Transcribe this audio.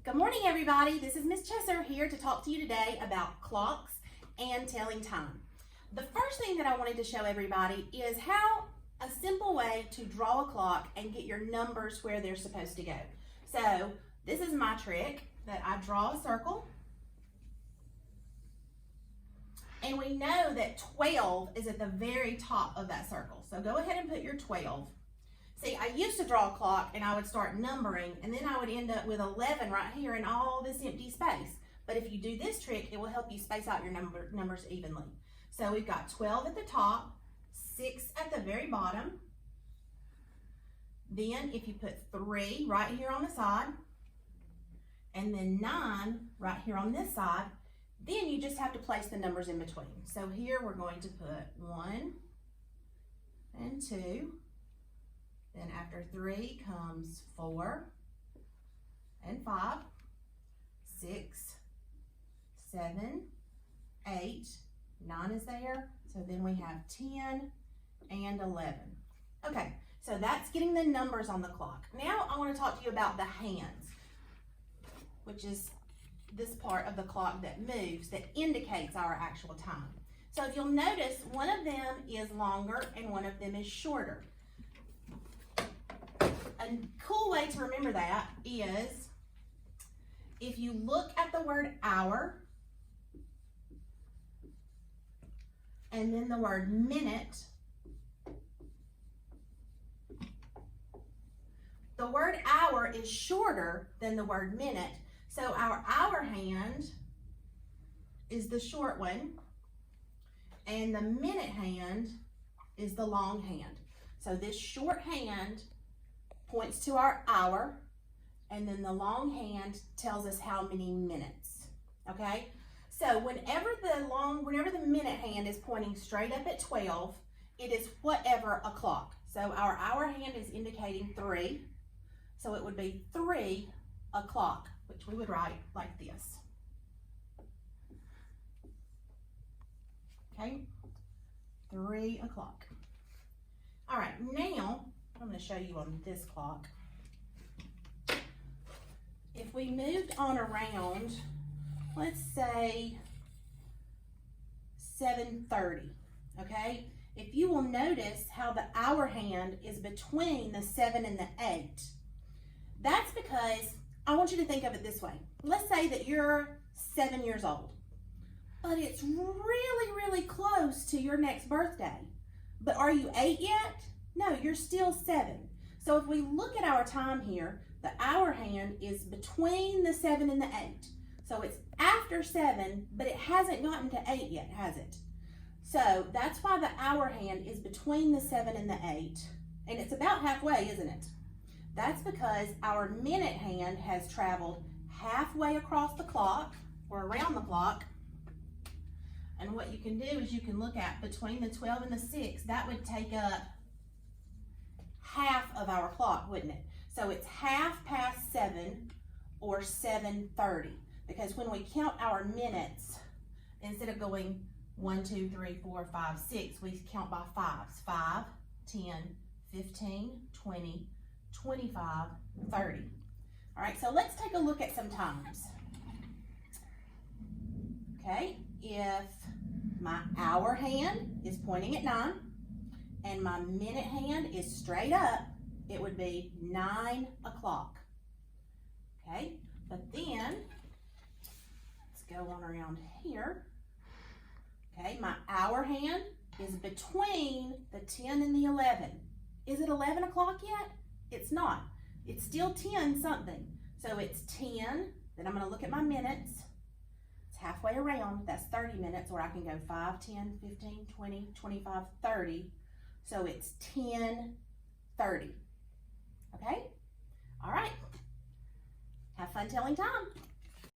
Good morning, everybody. This is Miss Chesser here to talk to you today about clocks and telling time. The first thing that I wanted to show everybody is how a simple way to draw a clock and get your numbers where they're supposed to go. So this is my trick that I draw a circle. And we know that 12 is at the very top of that circle. So go ahead and put your 12. See, I used to draw a clock and I would start numbering and then I would end up with 11 right here in all this empty space. But if you do this trick, it will help you space out your numbers evenly. So we've got 12 at the top, 6 at the very bottom. Then if you put 3 right here on the side, and then 9 right here on this side, then you just have to place the numbers in between. So here we're going to put 1 and 2. Then after 3 comes 4 and 5, 6, 7, 8, 9 is there. So then we have 10 and 11. Okay, so that's getting the numbers on the clock. Now I want to talk to you about the hands, which is this part of the clock that moves, that indicates our actual time. So if you'll notice, one of them is longer and one of them is shorter. A cool way to remember that is if you look at the word hour and then the word minute, the word hour is shorter than the word minute. So our hour hand is the short one and the minute hand is the long hand. So this short hand points to our hour, and then the long hand tells us how many minutes, okay? So whenever the minute hand is pointing straight up at 12, it is whatever o'clock. So our hour hand is indicating 3, so it would be 3 o'clock, which we would write like this, okay? 3 o'clock. All right, now, I'm going to show you on this clock. If we moved on around, let's say 7:30, okay? If you will notice how the hour hand is between the 7 and the 8, that's because I want you to think of it this way. Let's say that you're 7 years old, but it's really, really close to your next birthday. But are you 8 yet? No, you're still 7. So if we look at our time here, the hour hand is between the 7 and the 8. So it's after 7, but it hasn't gotten to 8 yet, has it? So that's why the hour hand is between the 7 and the 8. And it's about halfway, isn't it? That's because our minute hand has traveled halfway across the clock, or around the clock. And what you can do is you can look at between the 12 and the 6, that would take up half of our clock, wouldn't it? So it's 7:30 or 7:30, because when we count our minutes, instead of going 1, 2, 3, 4, 5, 6, we count by 5s. 5, 10, 15, 20, 25, 30. All right, so let's take a look at some times. Okay, if my hour hand is pointing at 9 and my minute hand is straight up, it would be 9 o'clock. Okay, but then let's go on around here. Okay, my hour hand is between the 10 and the 11. Is it 11 o'clock yet? It's not. It's still 10 something. So it's 10, then I'm going to look at my minutes. Halfway around, that's 30 minutes, or I can go 5, 10, 15, 20, 25, 30. So it's 10:30. Okay? All right. Have fun telling time.